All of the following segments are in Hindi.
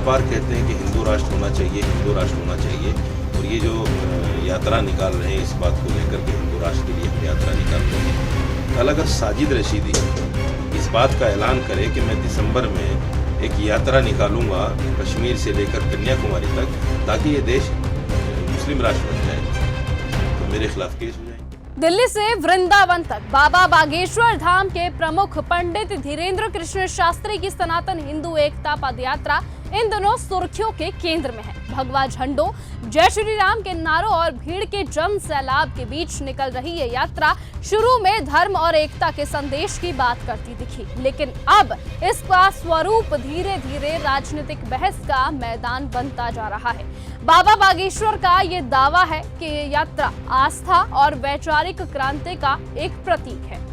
बार कहते हैं कि हिंदू राष्ट्र होना चाहिए, हिंदू राष्ट्र होना चाहिए, और ये जो यात्रा निकाल रहे हैं इस बात को लेकर के हिंदू राष्ट्र के लिए हम यात्रा निकाल रहे हैं। कल अगर साजिद रशीदी इस बात का ऐलान करे कि मैं दिसंबर में एक यात्रा निकालूंगा कश्मीर से लेकर कन्याकुमारी तक ताकि ये देश मुस्लिम राष्ट्र बन जाए, तो मेरे खिलाफ केस हो जाएंगे। दिल्ली से वृंदावन तक बाबा बागेश्वर धाम के प्रमुख पंडित धीरेन्द्र कृष्ण शास्त्री की सनातन हिंदू एकता पदयात्रा इन दिनों सुर्खियों के केंद्र में है। भगवा झंडों, जय श्री राम के नारों और भीड़ के जन सैलाब के बीच निकल रही ये यात्रा शुरू में धर्म और एकता के संदेश की बात करती दिखी, लेकिन अब इसका स्वरूप धीरे धीरे राजनीतिक बहस का मैदान बनता जा रहा है। बाबा बागेश्वर का ये दावा है कि ये यात्रा आस्था और वैचारिक क्रांति का एक प्रतीक है।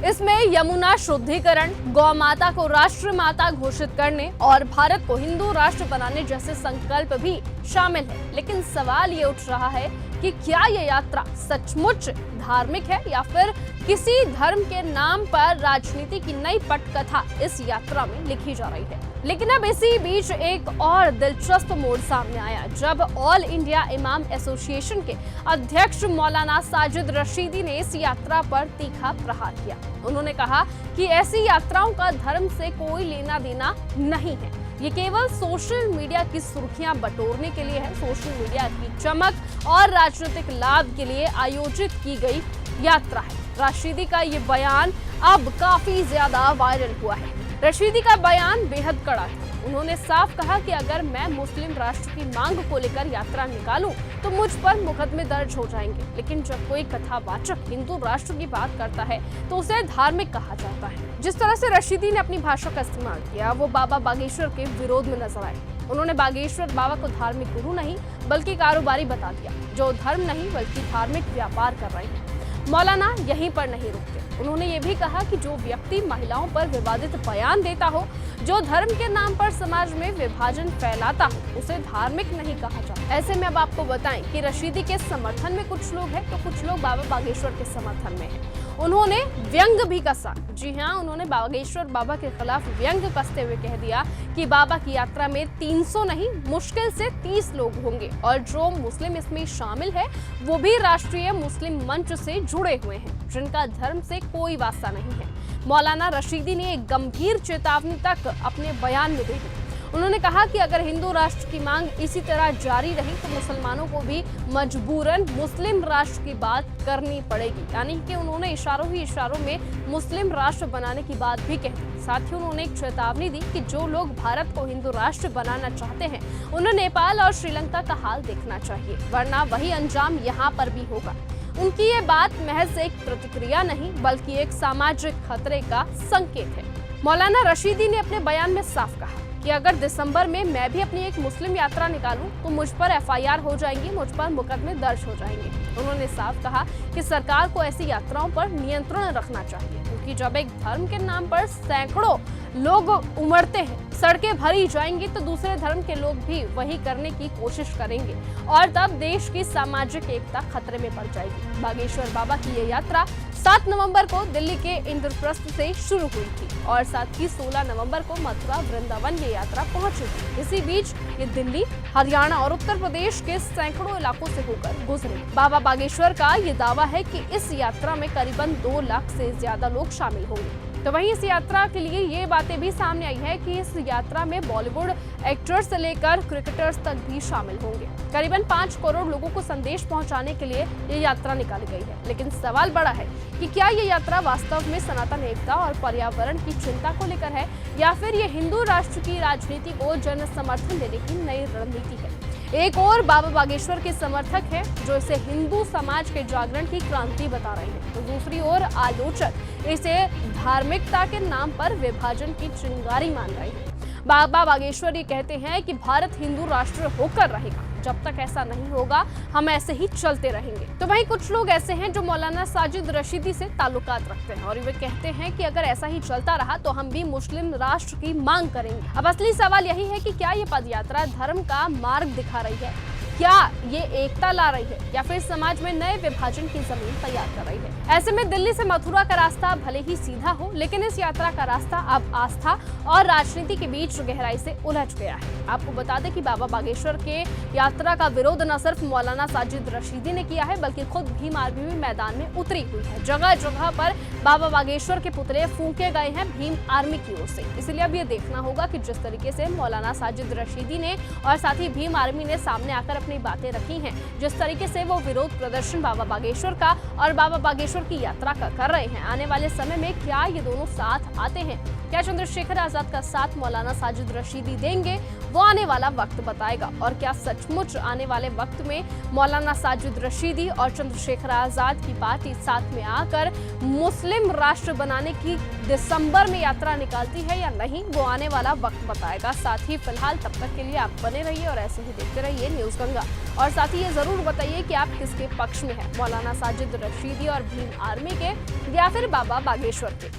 इसमें यमुना शुद्धिकरण, गौ माता को राष्ट्र माता घोषित करने और भारत को हिंदू राष्ट्र बनाने जैसे संकल्प भी शामिल है। लेकिन सवाल ये उठ रहा है कि क्या ये यात्रा सचमुच धार्मिक है या फिर किसी धर्म के नाम पर राजनीति की नई पटकथा इस यात्रा में लिखी जा रही है। लेकिन अब इसी बीच एक और दिलचस्प मोड़ सामने आया जब ऑल इंडिया इमाम एसोसिएशन के अध्यक्ष मौलाना साजिद रशीदी ने इस यात्रा पर तीखा प्रहार किया। उन्होंने कहा कि ऐसी यात्राओं का धर्म से कोई लेना देना नहीं है, ये केवल सोशल मीडिया की सुर्खियां बटोरने के लिए है, सोशल मीडिया की चमक और राजनीतिक लाभ के लिए आयोजित की गई यात्रा है। रशीदी का ये बयान अब काफी ज्यादा वायरल हुआ है। रशीदी का बयान बेहद कड़ा है। उन्होंने साफ कहा कि अगर मैं मुस्लिम राष्ट्र की मांग को लेकर यात्रा निकालूं तो मुझ पर मुकदमे दर्ज हो जाएंगे, लेकिन जब कोई कथावाचक हिंदू राष्ट्र की बात करता है तो उसे धार्मिक कहा जाता है। जिस तरह से रशीदी ने अपनी भाषा का इस्तेमाल किया वो बाबा बागेश्वर के विरोध में नजर आए। उन्होंने बागेश्वर बाबा को धार्मिक गुरु नहीं बल्कि कारोबारी बता दिया, जो धर्म नहीं बल्कि धार्मिक व्यापार कर रहे हैं। मौलाना यहीं पर नहीं रुकते। उन्होंने ये भी कहा कि जो व्यक्ति महिलाओं पर विवादित बयान देता हो, जो धर्म के नाम पर समाज में विभाजन फैलाता हो, उसे धार्मिक नहीं कहा जाता। ऐसे में अब आपको बताएं कि रशीदी के समर्थन में कुछ लोग हैं तो कुछ लोग बाबा बागेश्वर के समर्थन में हैं। उन्होंने व्यंग भी कसा। जी हाँ, उन्होंने बागेश्वर बाबा के खिलाफ व्यंग कसते हुए कह दिया कि बाबा की यात्रा में 300 नहीं मुश्किल से 30 लोग होंगे और जो मुस्लिम इसमें शामिल है वो भी राष्ट्रीय मुस्लिम मंच से जुड़े हुए हैं, जिनका धर्म से कोई वास्ता नहीं है। मौलाना रशीदी ने एक गंभीर चेतावनी तक अपने बयान में दे दी। उन्होंने कहा कि अगर हिंदू राष्ट्र की मांग इसी तरह जारी रही तो मुसलमानों को भी मजबूरन मुस्लिम राष्ट्र की बात करनी पड़ेगी। यानी कि उन्होंने इशारों ही इशारों में मुस्लिम राष्ट्र बनाने की बात भी कही। साथ ही उन्होंने एक चेतावनी दी कि जो लोग भारत को हिंदू राष्ट्र बनाना चाहते हैं उन्हें नेपाल और श्रीलंका का हाल देखना चाहिए, वरना वही अंजाम यहाँ पर भी होगा। उनकी ये बात महज एक प्रतिक्रिया नहीं बल्कि एक सामाजिक खतरे का संकेत है। मौलाना रशीदी ने अपने बयान में साफ कहा कि अगर दिसंबर में मैं भी अपनी एक मुस्लिम यात्रा निकालूं तो मुझ पर एफआईआर हो जाएंगी, मुझ पर मुकदमे दर्ज हो जाएंगे। उन्होंने साफ कहा कि सरकार को ऐसी यात्राओं पर नियंत्रण रखना चाहिए, क्योंकि जब एक धर्म के नाम पर सैकड़ों लोग उमड़ते हैं, सड़कें भरी जाएंगी तो दूसरे धर्म के लोग भी वही करने की कोशिश करेंगे और तब देश की सामाजिक एकता खतरे में पड़ जाएगी। बागेश्वर बाबा की ये यात्रा 7 नवंबर को दिल्ली के इंद्रप्रस्थ से शुरू हुई थी और साथ ही 16 नवंबर को मथुरा वृंदावन ये यात्रा पहुंची थी। इसी बीच ये दिल्ली, हरियाणा और उत्तर प्रदेश के सैकड़ों इलाकों से होकर गुजरी। बाबा बागेश्वर का ये दावा है कि इस यात्रा में करीबन 2 लाख से ज्यादा लोग शामिल होंगे। तो वहीं इस यात्रा के लिए ये बातें भी सामने आई है कि इस यात्रा में बॉलीवुड एक्टर्स से लेकर क्रिकेटर्स तक भी शामिल होंगे। करीबन 5 करोड़ लोगों को संदेश पहुंचाने के लिए ये यात्रा निकाली गई है। लेकिन सवाल बड़ा है कि क्या ये यात्रा वास्तव में सनातन एकता और पर्यावरण की चिंता को लेकर है या फिर ये हिंदू राष्ट्र की राजनीति को जन समर्थन देने की नई रणनीति है। एक और बाबा बागेश्वर के समर्थक हैं जो इसे हिंदू समाज के जागरण की क्रांति बता रहे हैं, तो दूसरी ओर आलोचक इसे धार्मिकता के नाम पर विभाजन की चिंगारी मान रहे हैं। बाबा बागेश्वर ये कहते हैं कि भारत हिंदू राष्ट्र होकर रहेगा, जब तक ऐसा नहीं होगा हम ऐसे ही चलते रहेंगे। तो वहीं कुछ लोग ऐसे हैं जो मौलाना साजिद रशीदी से ताल्लुकात रखते हैं और वे कहते हैं कि अगर ऐसा ही चलता रहा तो हम भी मुस्लिम राष्ट्र की मांग करेंगे। अब असली सवाल यही है कि क्या ये पदयात्रा धर्म का मार्ग दिखा रही है क्या ये एकता ला रही है या फिर समाज में नए विभाजन की जमीन तैयार कर रही है? ऐसे में दिल्ली से मथुरा का रास्ता भले ही सीधा हो, लेकिन इस यात्रा का रास्ता अब आस्था और राजनीति के बीच गहराई से उलझ गया है। आपको बता दें कि बाबा बागेश्वर के यात्रा का विरोध न सिर्फ मौलाना साजिद रशीदी ने किया है, बल्कि खुद भीम आर्मी भी मैदान में उतरी हुई है। जगह जगह पर बाबा बागेश्वर के पुतले फूंके गए हैं भीम आर्मी की ओर से। इसलिए अब ये देखना होगा कि जिस तरीके से मौलाना साजिद रशीदी ने और साथ ही भीम आर्मी ने सामने आकर अपनी बातें रखी हैं, जिस तरीके से वो विरोध प्रदर्शन बाबा बागेश्वर का और बाबा बागेश्वर की यात्रा का कर रहे हैं, आने वाले समय में क्या ये दोनों साथ आते हैं? क्या चंद्रशेखर आजाद का साथ मौलाना साजिद रशीदी देंगे? वो आने वाला वक्त बताएगा। और क्या सचमुच आने वाले वक्त में मौलाना साजिद रशीदी और चंद्रशेखर आजाद की पार्टी साथ में आकर मुस्लिम राष्ट्र बनाने की दिसंबर में यात्रा निकालती है या नहीं? वो आने वाला वक्त बताएगा। साथ ही फिलहाल तब तक के लिए आप बने रहिए और ऐसे ही देखते रहिए न्यूज गंगा। और साथ ही ये जरूर बताइए कि आप किसके पक्ष में हैं, मौलाना साजिद रशीदी और भीम आर्मी के या फिर बाबा बागेश्वर के।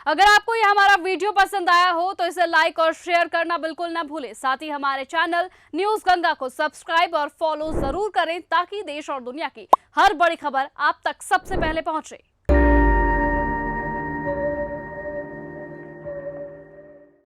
अगर आपको यह हमारा वीडियो पसंद आया हो तो इसे लाइक और शेयर करना बिल्कुल ना भूलें। साथ ही हमारे चैनल न्यूज गंगा को सब्सक्राइब और फॉलो जरूर करें ताकि देश और दुनिया की हर बड़ी खबर आप तक सबसे पहले पहुंचे।